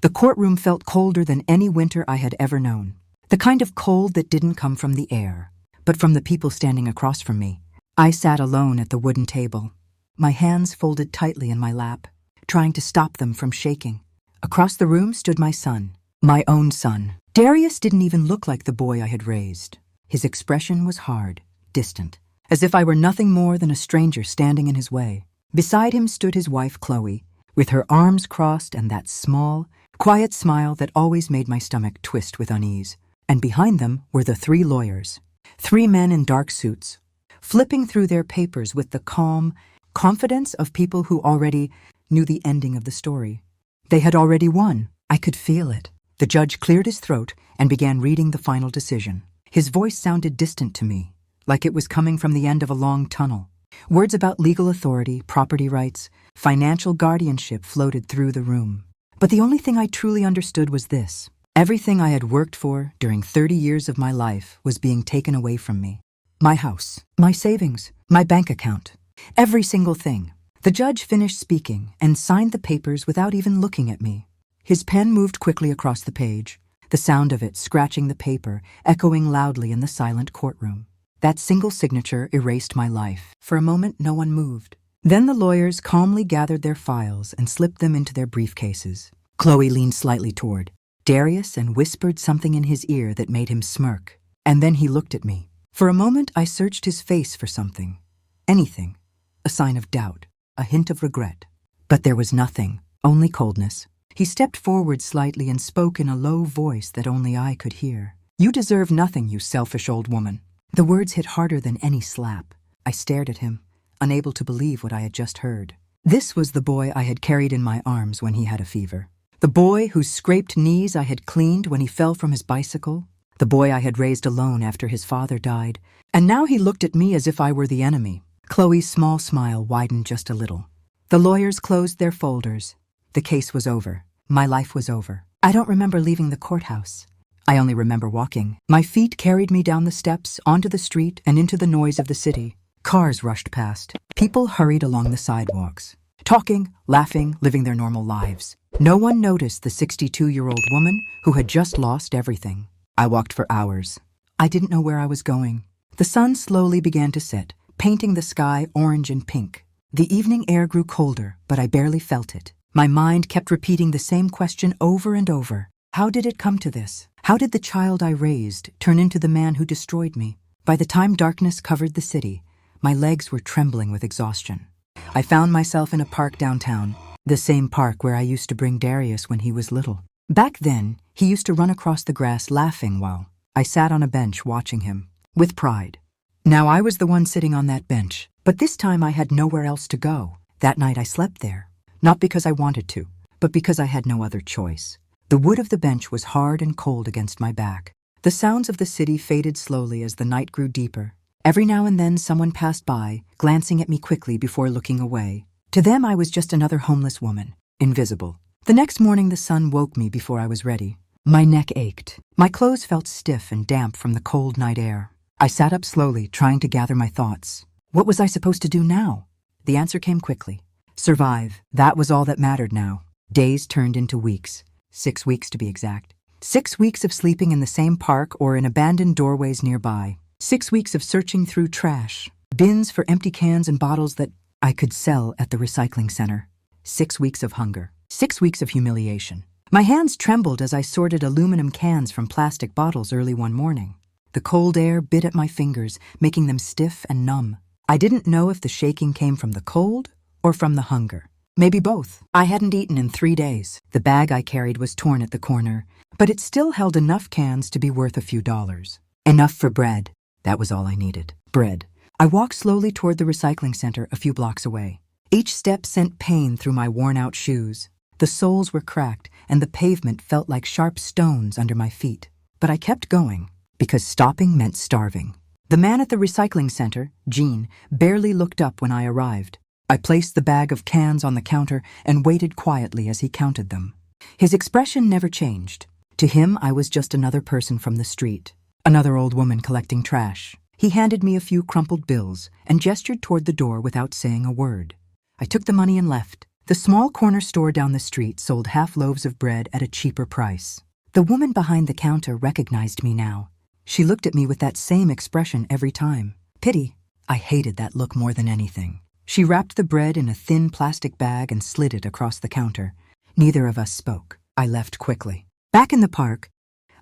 The courtroom felt colder than any winter I had ever known. The kind of cold that didn't come from the air, but from the people standing across from me. I sat alone at the wooden table, my hands folded tightly in my lap, trying to stop them from shaking. Across the room stood my son, my own son. Darius didn't even look like the boy I had raised. His expression was hard, distant, as if I were nothing more than a stranger standing in his way. Beside him stood his wife, Chloe, with her arms crossed and that small, quiet smile that always made my stomach twist with unease. And behind them were the 3 lawyers, 3 men in dark suits, flipping through their papers with the calm confidence of people who already knew the ending of the story. They had already won. I could feel it. The judge cleared his throat and began reading the final decision. His voice sounded distant to me, like it was coming from the end of a long tunnel. Words about legal authority, property rights, financial guardianship floated through the room. But the only thing I truly understood was this. Everything I had worked for during 30 years of my life was being taken away from me. My house, my savings, my bank account, every single thing. The judge finished speaking and signed the papers without even looking at me. His pen moved quickly across the page, the sound of it scratching the paper echoing loudly in the silent courtroom. That single signature erased my life. For a moment, no one moved. Then the lawyers calmly gathered their files and slipped them into their briefcases. Chloe leaned slightly toward Darius and whispered something in his ear that made him smirk. And then he looked at me. For a moment, I searched his face for something. Anything. A sign of doubt. A hint of regret. But there was nothing. Only coldness. He stepped forward slightly and spoke in a low voice that only I could hear. "You deserve nothing, you selfish old woman." The words hit harder than any slap. I stared at him, unable to believe what I had just heard. This was the boy I had carried in my arms when he had a fever. The boy whose scraped knees I had cleaned when he fell from his bicycle. The boy I had raised alone after his father died. And now he looked at me as if I were the enemy. Chloe's small smile widened just a little. The lawyers closed their folders. The case was over. My life was over. I don't remember leaving the courthouse. I only remember walking. My feet carried me down the steps, onto the street, and into the noise of the city. Cars rushed past. People hurried along the sidewalks, talking, laughing, living their normal lives. No one noticed the 62-year-old woman who had just lost everything. I walked for hours. I didn't know where I was going. The sun slowly began to set, painting the sky orange and pink. The evening air grew colder, but I barely felt it. My mind kept repeating the same question over and over. How did it come to this? How did the child I raised turn into the man who destroyed me? By the time darkness covered the city, my legs were trembling with exhaustion. I found myself in a park downtown, the same park where I used to bring Darius when he was little. Back then, he used to run across the grass laughing while I sat on a bench watching him, with pride. Now I was the one sitting on that bench, but this time I had nowhere else to go. That night I slept there, not because I wanted to, but because I had no other choice. The wood of the bench was hard and cold against my back. The sounds of the city faded slowly as the night grew deeper. Every now and then someone passed by, glancing at me quickly before looking away. To them I was just another homeless woman, invisible. The next morning the sun woke me before I was ready. My neck ached. My clothes felt stiff and damp from the cold night air. I sat up slowly, trying to gather my thoughts. What was I supposed to do now? The answer came quickly. Survive. That was all that mattered now. Days turned into weeks. 6 weeks to be exact. 6 weeks of sleeping in the same park or in abandoned doorways nearby. 6 weeks of searching through trash, bins for empty cans and bottles that I could sell at the recycling center. 6 weeks of hunger. 6 weeks of humiliation. My hands trembled as I sorted aluminum cans from plastic bottles early one morning. The cold air bit at my fingers, making them stiff and numb. I didn't know if the shaking came from the cold or from the hunger. Maybe both. I hadn't eaten in 3 days. The bag I carried was torn at the corner, but it still held enough cans to be worth a few dollars. Enough for bread. That was all I needed. Bread. I walked slowly toward the recycling center a few blocks away. Each step sent pain through my worn-out shoes. The soles were cracked, and the pavement felt like sharp stones under my feet. But I kept going, because stopping meant starving. The man at the recycling center, Gene, barely looked up when I arrived. I placed the bag of cans on the counter and waited quietly as he counted them. His expression never changed. To him, I was just another person from the street, another old woman collecting trash. He handed me a few crumpled bills and gestured toward the door without saying a word. I took the money and left, The small corner store down the street sold half loaves of bread at a cheaper price. The woman behind the counter recognized me now. She looked at me with that same expression every time. Pity. I hated that look more than anything. She wrapped the bread in a thin plastic bag and slid it across the counter. Neither of us spoke. I left quickly. Back in the park,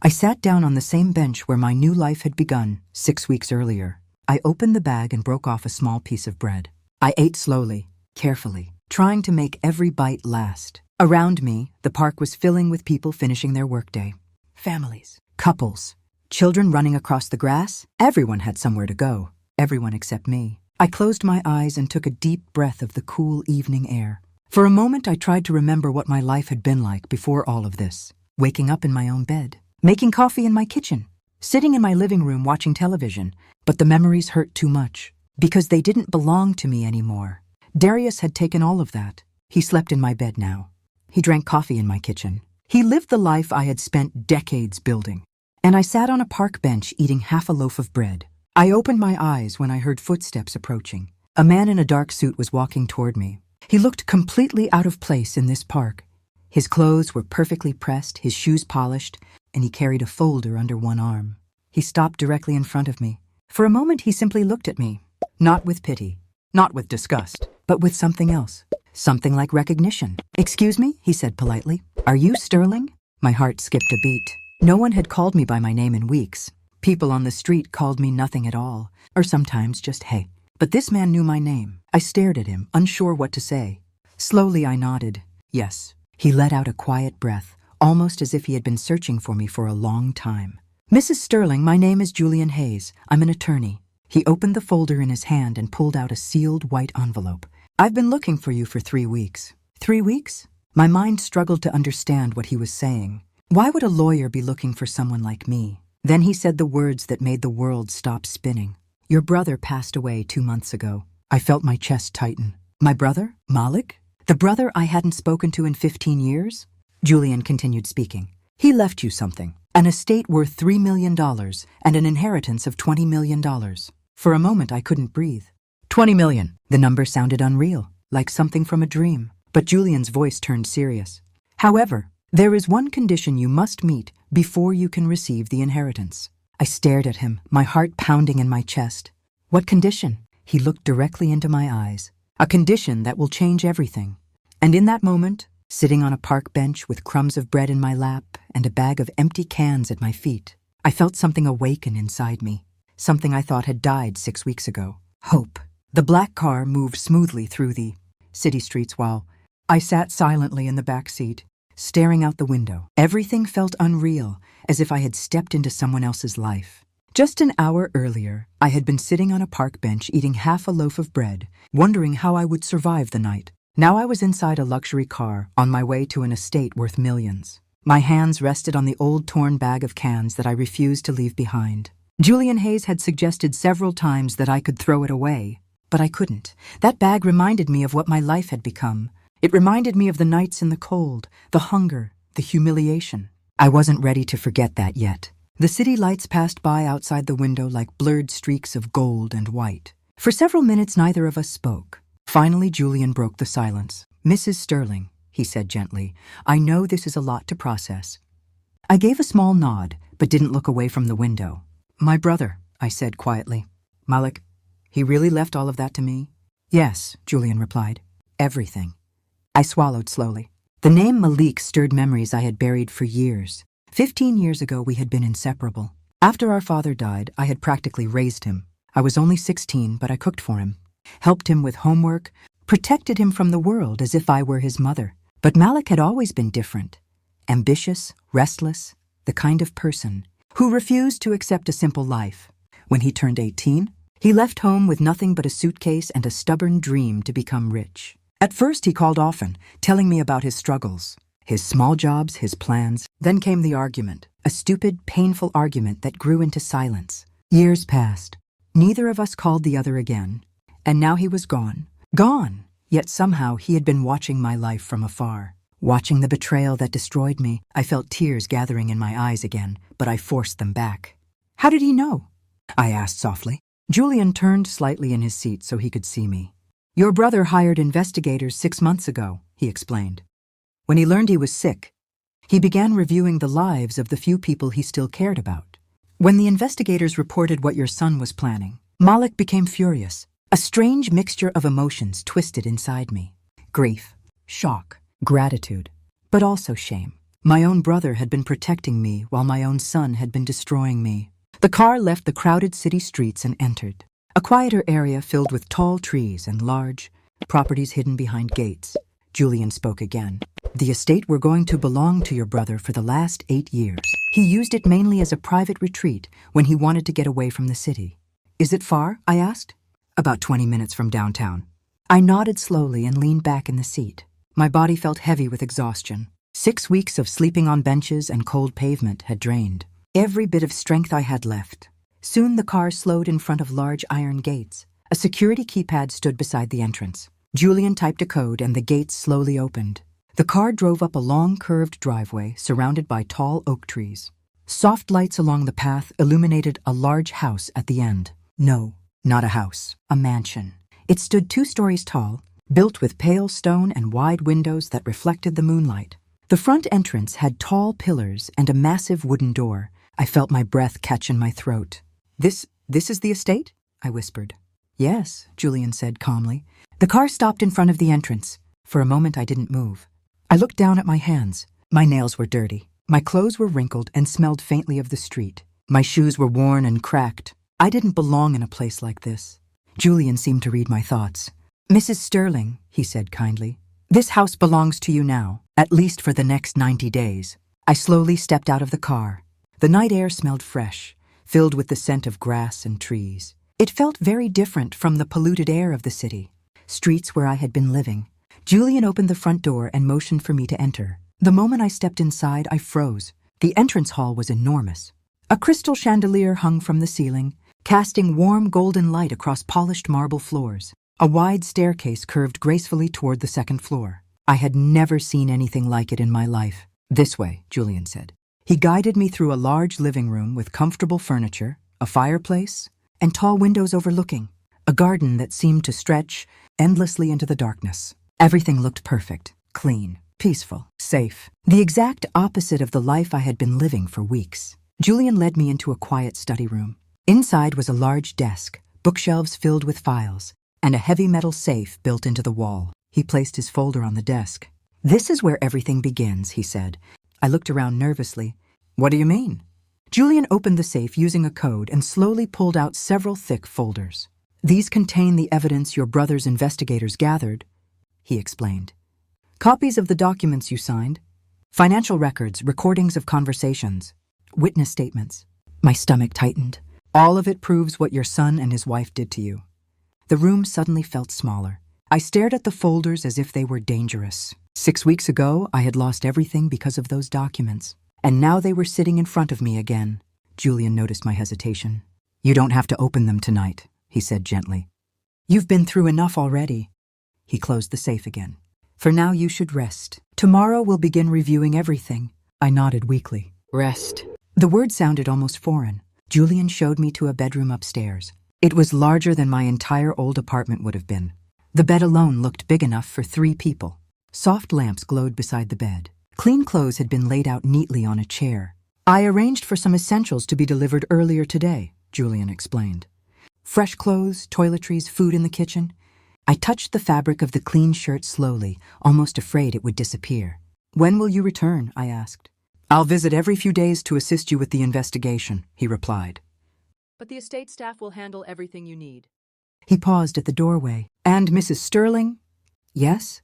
I sat down on the same bench where my new life had begun 6 weeks earlier. I opened the bag and broke off a small piece of bread. I ate slowly, carefully, trying to make every bite last. Around me, the park was filling with people finishing their workday. Families, couples, children running across the grass. Everyone had somewhere to go. Everyone except me. I closed my eyes and took a deep breath of the cool evening air. For a moment, I tried to remember what my life had been like before all of this. Waking up in my own bed, making coffee in my kitchen, sitting in my living room watching television. But the memories hurt too much, because they didn't belong to me anymore. Darius had taken all of that. He slept in my bed now. He drank coffee in my kitchen. He lived the life I had spent decades building. And I sat on a park bench eating half a loaf of bread. I opened my eyes when I heard footsteps approaching. A man in a dark suit was walking toward me. He looked completely out of place in this park. His clothes were perfectly pressed, his shoes polished, and he carried a folder under one arm. He stopped directly in front of me. For a moment, he simply looked at me, not with pity, not with disgust, but with something else, something like recognition. "Excuse me," he said politely. "Are you Sterling?" My heart skipped a beat. No one had called me by my name in weeks. People on the street called me nothing at all, or sometimes just hey. But this man knew my name. I stared at him, unsure what to say. Slowly I nodded. Yes. He let out a quiet breath, almost as if he had been searching for me for a long time. "Mrs. Sterling, my name is Julian Hayes. I'm an attorney." He opened the folder in his hand and pulled out a sealed white envelope. "I've been looking for you for 3 weeks." 3 weeks? My mind struggled to understand what he was saying. Why would a lawyer be looking for someone like me? Then he said the words that made the world stop spinning. "Your brother passed away 2 months ago." I felt my chest tighten. My brother? Malik? The brother I hadn't spoken to in 15 years? Julian continued speaking. "He left you something. An estate worth $3 million and an inheritance of $20 million. For a moment, I couldn't breathe. 20 million. The number sounded unreal, like something from a dream. But Julian's voice turned serious. "However, there is one condition you must meet before you can receive the inheritance." I stared at him, my heart pounding in my chest. "What condition?" He looked directly into my eyes. "A condition that will change everything." And in that moment, sitting on a park bench with crumbs of bread in my lap and a bag of empty cans at my feet, I felt something awaken inside me, something I thought had died 6 weeks ago. Hope. The black car moved smoothly through the city streets while I sat silently in the back seat, staring out the window. Everything felt unreal, as if I had stepped into someone else's life. Just an hour earlier, I had been sitting on a park bench eating half a loaf of bread, wondering how I would survive the night. Now I was inside a luxury car, on my way to an estate worth millions. My hands rested on the old torn bag of cans that I refused to leave behind. Julian Hayes had suggested several times that I could throw it away, but I couldn't. That bag reminded me of what my life had become. It reminded me of the nights in the cold, the hunger, the humiliation. I wasn't ready to forget that yet. The city lights passed by outside the window like blurred streaks of gold and white. For several minutes, neither of us spoke. Finally, Julian broke the silence. "Mrs. Sterling," he said gently, "I know this is a lot to process." I gave a small nod, but didn't look away from the window. "My brother," I said quietly. "Malik, he really left all of that to me?" "Yes," Julian replied. "Everything." I swallowed slowly. The name Malik stirred memories I had buried for years. 15 years ago, we had been inseparable. After our father died, I had practically raised him. I was only 16, but I cooked for him, helped him with homework, protected him from the world as if I were his mother. But Malik had always been different. Ambitious, restless, the kind of person who refused to accept a simple life. When he turned 18, he left home with nothing but a suitcase and a stubborn dream to become rich. At first, he called often, telling me about his struggles, his small jobs, his plans. Then came the argument, a stupid, painful argument that grew into silence. Years passed. Neither of us called the other again. And now he was gone. Gone! Yet somehow he had been watching my life from afar. Watching the betrayal that destroyed me, I felt tears gathering in my eyes again, but I forced them back. "How did he know?" I asked softly. Julian turned slightly in his seat so he could see me. Your brother hired investigators 6 months ago, he explained. When he learned he was sick, he began reviewing the lives of the few people he still cared about. When the investigators reported what your son was planning, Malik became furious. A strange mixture of emotions twisted inside me. Grief, shock, gratitude, but also shame. My own brother had been protecting me while my own son had been destroying me. The car left the crowded city streets and entered a quieter area filled with tall trees and large properties hidden behind gates. Julian spoke again. The estate were going to belong to your brother for the last 8 years. He used it mainly as a private retreat when he wanted to get away from the city. Is it far? I asked. About 20 minutes from downtown. I nodded slowly and leaned back in the seat. My body felt heavy with exhaustion. 6 weeks of sleeping on benches and cold pavement had drained every bit of strength I had left. Soon the car slowed in front of large iron gates. A security keypad stood beside the entrance. Julian typed a code and the gates slowly opened. The car drove up a long curved driveway surrounded by tall oak trees. Soft lights along the path illuminated a large house at the end. No, not a house, a mansion. It stood 2 stories tall, built with pale stone and wide windows that reflected the moonlight. The front entrance had tall pillars and a massive wooden door. I felt my breath catch in my throat. This is the estate? I whispered. Yes, Julian said calmly. The car stopped in front of the entrance. For a moment I didn't move. I looked down at my hands. My nails were dirty. My clothes were wrinkled and smelled faintly of the street. My shoes were worn and cracked. I didn't belong in a place like this. Julian seemed to read my thoughts. Mrs. Sterling, he said kindly, this house belongs to you now, at least for the next 90 days. I slowly stepped out of the car. The night air smelled fresh, filled with the scent of grass and trees. It felt very different from the polluted air of the city, streets where I had been living. Julian opened the front door and motioned for me to enter. The moment I stepped inside, I froze. The entrance hall was enormous. A crystal chandelier hung from the ceiling, casting warm golden light across polished marble floors. A wide staircase curved gracefully toward the 2nd floor. I had never seen anything like it in my life. This way, Julian said. He guided me through a large living room with comfortable furniture, a fireplace, and tall windows overlooking a garden that seemed to stretch endlessly into the darkness. Everything looked perfect, clean, peaceful, safe. The exact opposite of the life I had been living for weeks. Julian led me into a quiet study room. Inside was a large desk, bookshelves filled with files, and a heavy metal safe built into the wall. He placed his folder on the desk. This is where everything begins, he said. I looked around nervously. What do you mean? Julian opened the safe using a code and slowly pulled out several thick folders. These contain the evidence your brother's investigators gathered, he explained. Copies of the documents you signed, financial records, recordings of conversations, witness statements. My stomach tightened. All of it proves what your son and his wife did to you. The room suddenly felt smaller. I stared at the folders as if they were dangerous. 6 weeks ago, I had lost everything because of those documents. And now they were sitting in front of me again. Julian noticed my hesitation. You don't have to open them tonight, he said gently. You've been through enough already. He closed the safe again. For now, you should rest. Tomorrow we'll begin reviewing everything. I nodded weakly. Rest. The word sounded almost foreign. Julian showed me to a bedroom upstairs. It was larger than my entire old apartment would have been. The bed alone looked big enough for 3 people. Soft lamps glowed beside the bed. Clean clothes had been laid out neatly on a chair. I arranged for some essentials to be delivered earlier today, Julian explained. Fresh clothes, toiletries, food in the kitchen. I touched the fabric of the clean shirt slowly, almost afraid it would disappear. When will you return? I asked. I'll visit every few days to assist you with the investigation, he replied. But the estate staff will handle everything you need. He paused at the doorway. And Mrs. Sterling? Yes?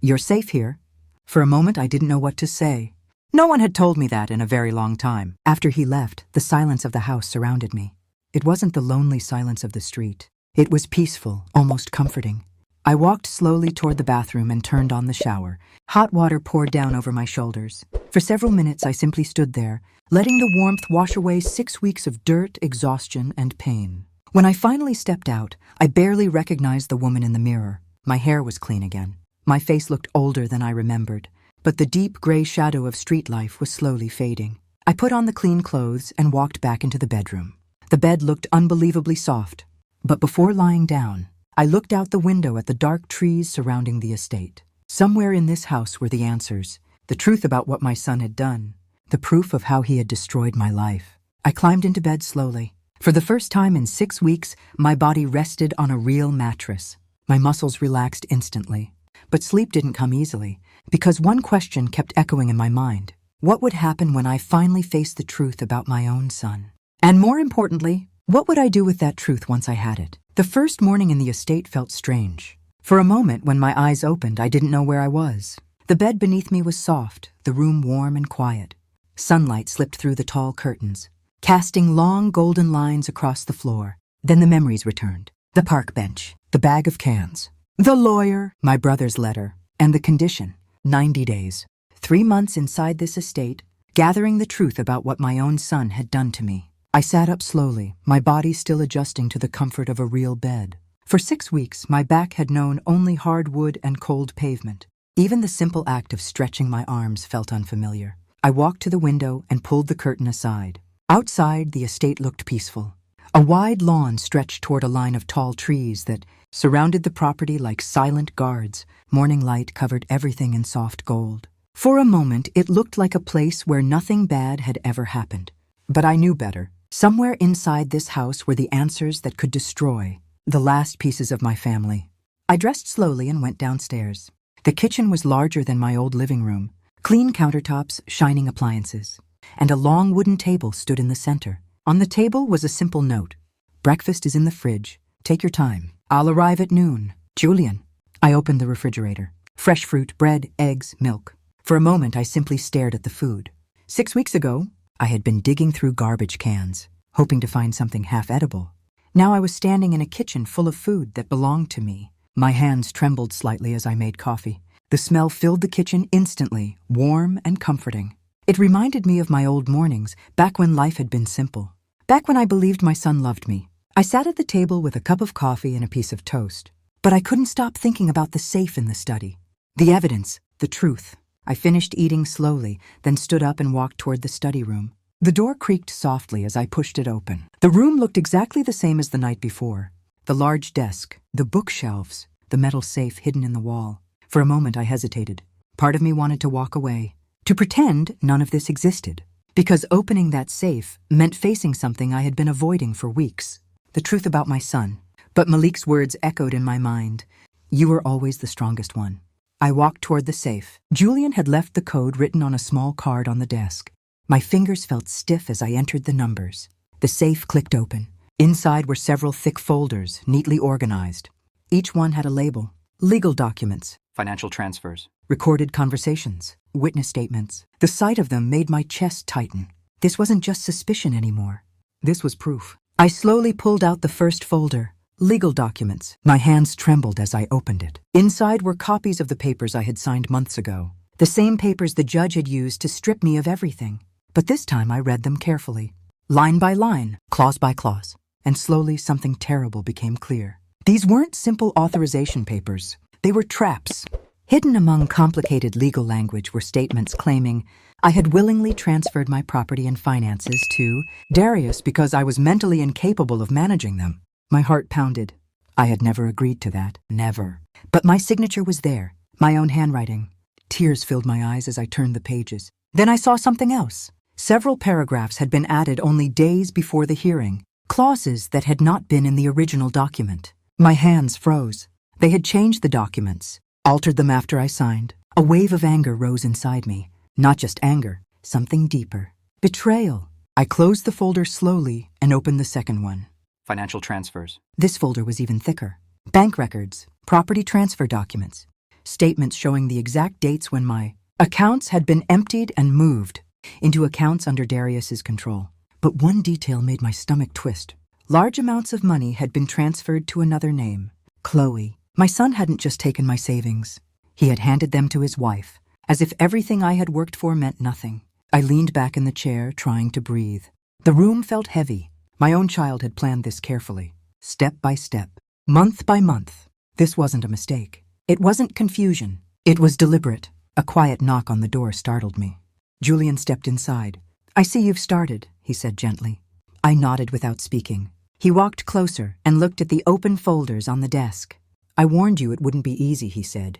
You're safe here. For a moment, I didn't know what to say. No one had told me that in a very long time. After he left, the silence of the house surrounded me. It wasn't the lonely silence of the street. It was peaceful, almost comforting. I walked slowly toward the bathroom and turned on the shower. Hot water poured down over my shoulders. For several minutes, I simply stood there, letting the warmth wash away 6 weeks of dirt, exhaustion, and pain. When I finally stepped out, I barely recognized the woman in the mirror. My hair was clean again. My face looked older than I remembered, but the deep gray shadow of street life was slowly fading. I put on the clean clothes and walked back into the bedroom. The bed looked unbelievably soft, but before lying down, I looked out the window at the dark trees surrounding the estate. Somewhere in this house were the answers, the truth about what my son had done, the proof of how he had destroyed my life. I climbed into bed slowly. For the first time in 6 weeks, my body rested on a real mattress. My muscles relaxed instantly. But sleep didn't come easily, because one question kept echoing in my mind. What would happen when I finally faced the truth about my own son? And more importantly, what would I do with that truth once I had it? The first morning in the estate felt strange. For a moment, when my eyes opened, I didn't know where I was. The bed beneath me was soft, the room warm and quiet. Sunlight slipped through the tall curtains, casting long golden lines across the floor. Then the memories returned. The park bench, the bag of cans, the lawyer, my brother's letter, and the condition, 90 days. 3 months inside this estate, gathering the truth about what my own son had done to me. I sat up slowly, my body still adjusting to the comfort of a real bed. For 6 weeks, my back had known only hard wood and cold pavement. Even the simple act of stretching my arms felt unfamiliar. I walked to the window and pulled the curtain aside. Outside, the estate looked peaceful. A wide lawn stretched toward a line of tall trees that surrounded the property like silent guards. Morning light covered everything in soft gold. For a moment, it looked like a place where nothing bad had ever happened. But I knew better. Somewhere inside this house were the answers that could destroy the last pieces of my family. I dressed slowly and went downstairs. The kitchen was larger than my old living room. Clean countertops, shining appliances, and a long wooden table stood in the center. On the table was a simple note. Breakfast is in the fridge. Take your time. I'll arrive at noon. Julian. I opened the refrigerator. Fresh fruit, bread, eggs, milk. For a moment, I simply stared at the food. 6 weeks ago, I had been digging through garbage cans, hoping to find something half edible. Now I was standing in a kitchen full of food that belonged to me. My hands trembled slightly as I made coffee. The smell filled the kitchen instantly, warm and comforting. It reminded me of my old mornings, back when life had been simple. Back when I believed my son loved me. I sat at the table with a cup of coffee and a piece of toast. But I couldn't stop thinking about the safe in the study. The evidence, the truth. I finished eating slowly, then stood up and walked toward the study room. The door creaked softly as I pushed it open. The room looked exactly the same as the night before. The large desk, the bookshelves, the metal safe hidden in the wall. For a moment I hesitated. Part of me wanted to walk away, to pretend none of this existed. Because opening that safe meant facing something I had been avoiding for weeks. The truth about my son. But Malik's words echoed in my mind. You were always the strongest one. I walked toward the safe. Julian had left the code written on a small card on the desk. My fingers felt stiff as I entered the numbers. The safe clicked open. Inside were several thick folders, neatly organized. Each one had a label. Legal documents, Financial transfers, recorded conversations, witness statements. The sight of them made my chest tighten. This wasn't just suspicion anymore. This was proof. I slowly pulled out the first folder. Legal documents. My hands trembled as I opened it. Inside were copies of the papers I had signed months ago. The same papers the judge had used to strip me of everything. But this time I read them carefully. Line by line, clause by clause. And slowly something terrible became clear. These weren't simple authorization papers. They were traps. Hidden among complicated legal language were statements claiming I had willingly transferred my property and finances to Darius because I was mentally incapable of managing them. My heart pounded. I had never agreed to that. Never. But my signature was there, my own handwriting. Tears filled my eyes as I turned the pages. Then I saw something else. Several paragraphs had been added only days before the hearing. Clauses that had not been in the original document. My hands froze. They had changed the documents, altered them after I signed. A wave of anger rose inside me. Not just anger, something deeper. Betrayal. I closed the folder slowly and opened the second one. financial transfers, This folder was even thicker. Bank records, property transfer documents, statements showing the exact dates when my accounts had been emptied and moved into accounts under Darius's control. But one detail made my stomach twist. Large amounts of money had been transferred to another name, Chloe. My son hadn't just taken my savings. He had handed them to his wife, as if everything I had worked for meant nothing. I leaned back in the chair, trying to breathe. The room felt heavy. My own child had planned this carefully, step by step, month by month. This wasn't a mistake. It wasn't confusion. It was deliberate. A quiet knock on the door startled me. Julian stepped inside. "I see you've started," he said gently. I nodded without speaking. He walked closer and looked at the open folders on the desk. "I warned you it wouldn't be easy," he said.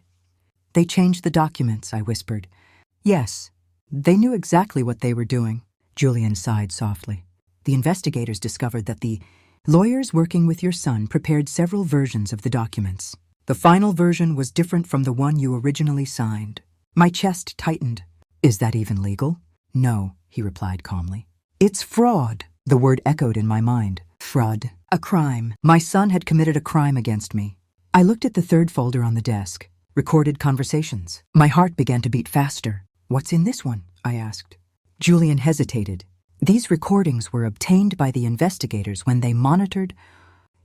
"They changed the documents," I whispered. "Yes, they knew exactly what they were doing." Julian sighed softly. "The investigators discovered that the lawyers working with your son prepared several versions of the documents. The final version was different from the one you originally signed." My chest tightened. "Is that even legal?" "No," he replied calmly. "It's fraud." The word echoed in my mind. Fraud. A crime. My son had committed a crime against me. I looked at the third folder on the desk. Recorded conversations. My heart began to beat faster. "What's in this one?" I asked. Julian hesitated. These recordings were obtained by the investigators when they monitored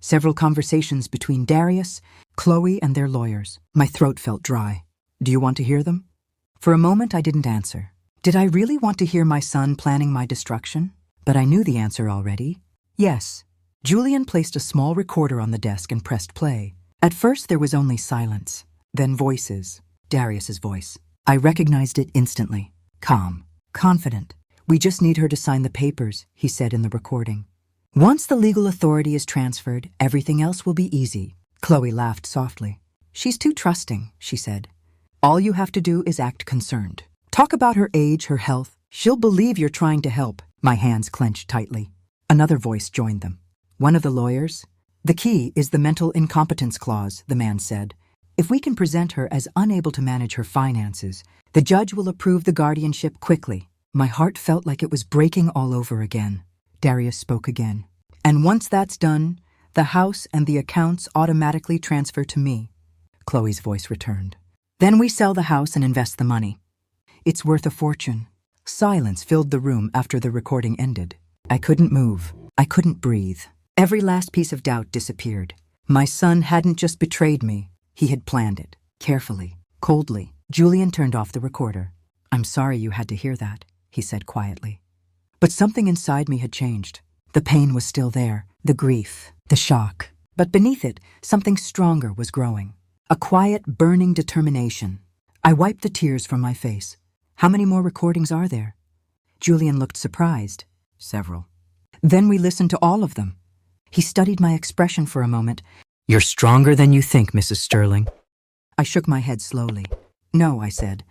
several conversations between Darius, Chloe, and their lawyers. My throat felt dry. "Do you want to hear them?" For a moment I didn't answer. Did I really want to hear my son planning my destruction? But I knew the answer already. Yes. Julian placed a small recorder on the desk and pressed play. At first there was only silence, then voices. Darius's voice. I recognized it instantly. Calm, confident. "We just need her to sign the papers," he said in the recording. "Once the legal authority is transferred, everything else will be easy." Chloe laughed softly. "She's too trusting," she said. "All you have to do is act concerned. Talk about her age, her health. She'll believe you're trying to help." My hands clenched tightly. Another voice joined them. One of the lawyers. "The key is the mental incompetence clause," the man said. "If we can present her as unable to manage her finances, the judge will approve the guardianship quickly." My heart felt like it was breaking all over again. Darius spoke again. "And once that's done, the house and the accounts automatically transfer to me." Chloe's voice returned. "Then we sell the house and invest the money. It's worth a fortune." Silence filled the room after the recording ended. I couldn't move. I couldn't breathe. Every last piece of doubt disappeared. My son hadn't just betrayed me. He had planned it. Carefully, coldly. Julian turned off the recorder. "I'm sorry you had to hear that," he said quietly. But something inside me had changed. The pain was still there, the grief, the shock. But beneath it, something stronger was growing. A quiet, burning determination. I wiped the tears from my face. "How many more recordings are there?" Julian looked surprised. "Several." "Then we listened to all of them." He studied my expression for a moment. "You're stronger than you think, Mrs. Sterling." I shook my head slowly. "No," I said.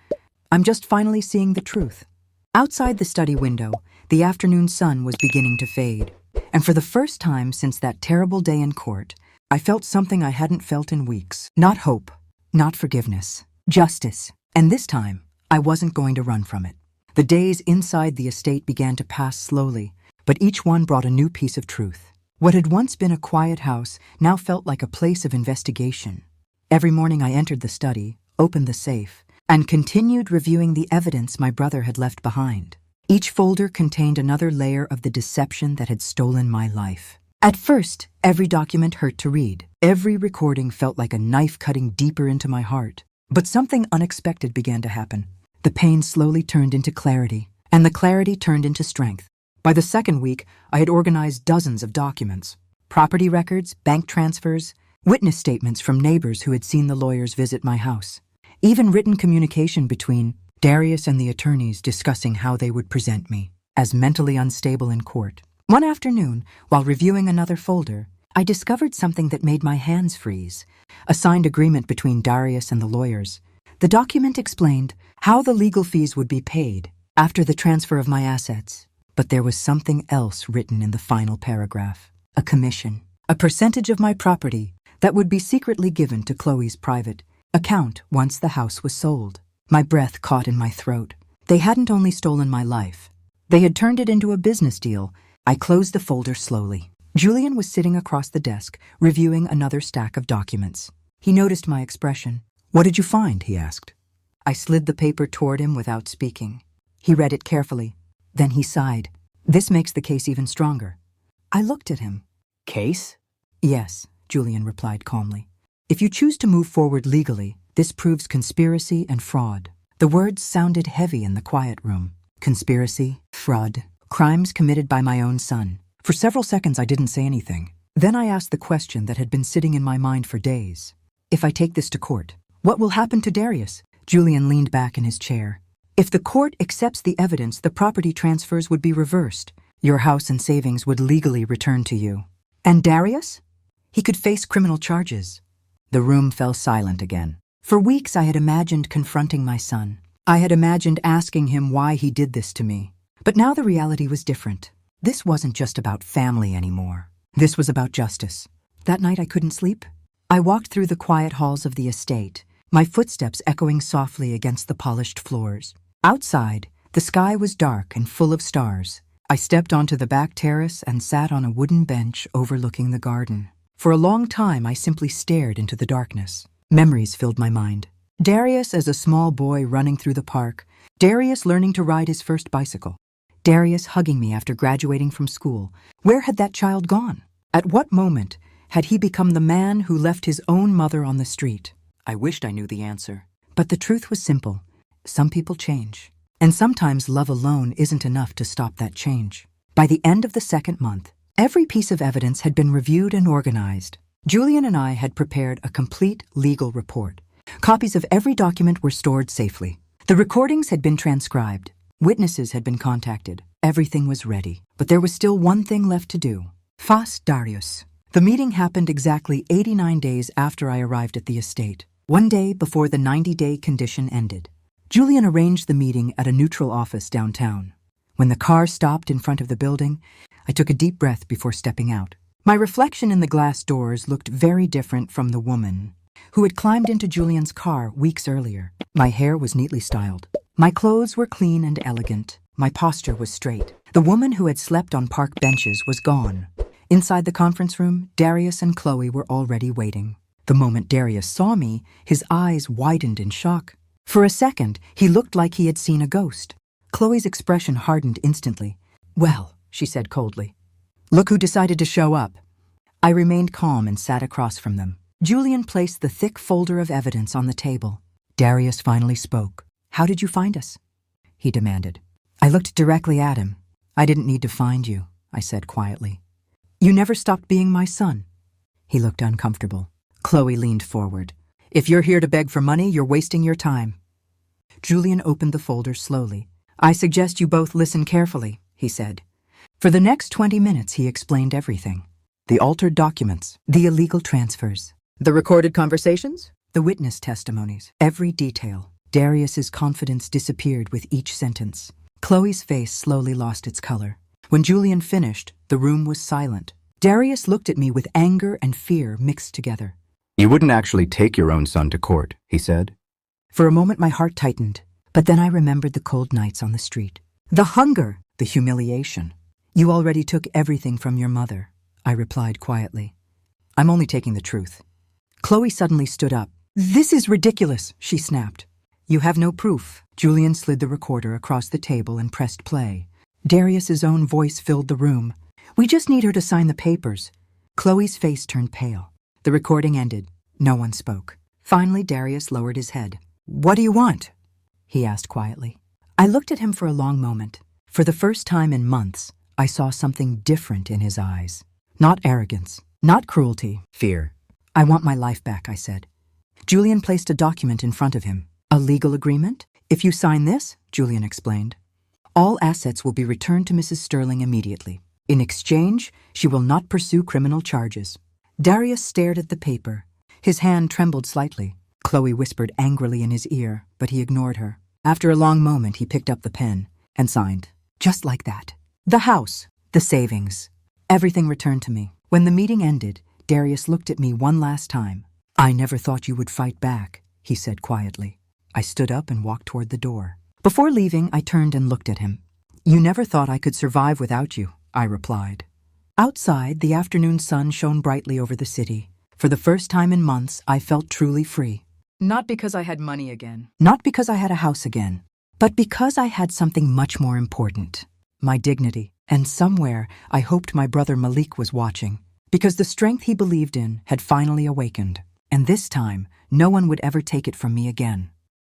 "I'm just finally seeing the truth." Outside the study window, the afternoon sun was beginning to fade. And for the first time since that terrible day in court, I felt something I hadn't felt in weeks. Not hope, not forgiveness, justice. And this time, I wasn't going to run from it. The days inside the estate began to pass slowly, but each one brought a new piece of truth. What had once been a quiet house now felt like a place of investigation. Every morning I entered the study, opened the safe, and continued reviewing the evidence my brother had left behind. Each folder contained another layer of the deception that had stolen my life. At first, every document hurt to read. Every recording felt like a knife cutting deeper into my heart. But something unexpected began to happen. The pain slowly turned into clarity, and the clarity turned into strength. By the second week, I had organized dozens of documents. Property records, bank transfers, witness statements from neighbors who had seen the lawyers visit my house. Even written communication between Darius and the attorneys discussing how they would present me as mentally unstable in court. One afternoon, while reviewing another folder, I discovered something that made my hands freeze. A signed agreement between Darius and the lawyers. The document explained how the legal fees would be paid after the transfer of my assets. But there was something else written in the final paragraph. A commission. A percentage of my property that would be secretly given to Chloe's private account once the house was sold. My breath caught in my throat. They hadn't only stolen my life. They had turned it into a business deal. I closed the folder slowly. Julian was sitting across the desk, reviewing another stack of documents. He noticed my expression. "What did you find?" he asked. I slid the paper toward him without speaking. He read it carefully. Then he sighed. "This makes the case even stronger." I looked at him. "Case?" "Yes," Julian replied calmly. "If you choose to move forward legally, this proves conspiracy and fraud." The words sounded heavy in the quiet room. Conspiracy, fraud, crimes committed by my own son. For several seconds I didn't say anything. Then I asked the question that had been sitting in my mind for days. "If I take this to court, what will happen to Darius?" Julian leaned back in his chair. "If the court accepts the evidence, the property transfers would be reversed. Your house and savings would legally return to you." And Darius? He could face criminal charges. The room fell silent again. For weeks I had imagined confronting my son. I had imagined asking him why he did this to me. But now the reality was different. This wasn't just about family anymore. This was about justice. That night I couldn't sleep. I walked through the quiet halls of the estate, my footsteps echoing softly against the polished floors. Outside, the sky was dark and full of stars. I stepped onto the back terrace and sat on a wooden bench overlooking the garden. For a long time, I simply stared into the darkness. Memories filled my mind. Darius as a small boy running through the park. Darius learning to ride his first bicycle. Darius hugging me after graduating from school. Where had that child gone? At what moment had he become the man who left his own mother on the street? I wished I knew the answer. But the truth was simple. Some people change. And sometimes love alone isn't enough to stop that change. By the end of the second month, every piece of evidence had been reviewed and organized. Julian and I had prepared a complete legal report. Copies of every document were stored safely. The recordings had been transcribed. Witnesses had been contacted. Everything was ready. But there was still one thing left to do. Face Darius. The meeting happened exactly 89 days after I arrived at the estate. One day before the 90-day condition ended. Julian arranged the meeting at a neutral office downtown. When the car stopped in front of the building, I took a deep breath before stepping out. My reflection in the glass doors looked very different from the woman who had climbed into Julian's car weeks earlier. My hair was neatly styled. My clothes were clean and elegant. My posture was straight. The woman who had slept on park benches was gone. Inside the conference room, Darius and Chloe were already waiting. The moment Darius saw me, his eyes widened in shock. For a second, he looked like he had seen a ghost. Chloe's expression hardened instantly. "Well," she said coldly. "Look who decided to show up." I remained calm and sat across from them. Julian placed the thick folder of evidence on the table. Darius finally spoke. "How did you find us?" he demanded. I looked directly at him. "I didn't need to find you," I said quietly. "You never stopped being my son." He looked uncomfortable. Chloe leaned forward. "If you're here to beg for money, you're wasting your time." Julian opened the folder slowly. "I suggest you both listen carefully," he said. For the next 20 minutes, he explained everything. The altered documents, the illegal transfers, the recorded conversations, the witness testimonies, every detail. Darius's confidence disappeared with each sentence. Chloe's face slowly lost its color. When Julian finished, the room was silent. Darius looked at me with anger and fear mixed together. You wouldn't actually take your own son to court, he said. For a moment my heart tightened, but then I remembered the cold nights on the street. The hunger, the humiliation. "You already took everything from your mother," I replied quietly. "I'm only taking the truth." Chloe suddenly stood up. "This is ridiculous," she snapped. "You have no proof." Julian slid the recorder across the table and pressed play. Darius's own voice filled the room. "We just need her to sign the papers." Chloe's face turned pale. The recording ended. No one spoke. Finally, Darius lowered his head. "What do you want?" he asked quietly. I looked at him for a long moment. For the first time in months, I saw something different in his eyes. Not arrogance, not cruelty, fear. "I want my life back," I said. Julian placed a document in front of him. "A legal agreement? If you sign this," Julian explained, "all assets will be returned to Mrs. Sterling immediately. In exchange, she will not pursue criminal charges." Darius stared at the paper. His hand trembled slightly. Chloe whispered angrily in his ear, but he ignored her. After a long moment, he picked up the pen and signed. Just like that. The house, the savings, everything returned to me. When the meeting ended, Darius looked at me one last time. "I never thought you would fight back," he said quietly. I stood up and walked toward the door. Before leaving, I turned and looked at him. "You never thought I could survive without you," I replied. Outside, the afternoon sun shone brightly over the city. For the first time in months, I felt truly free. Not because I had money again. Not because I had a house again. But because I had something much more important. My dignity. And somewhere, I hoped my brother Malik was watching. Because the strength he believed in had finally awakened. And this time, no one would ever take it from me again.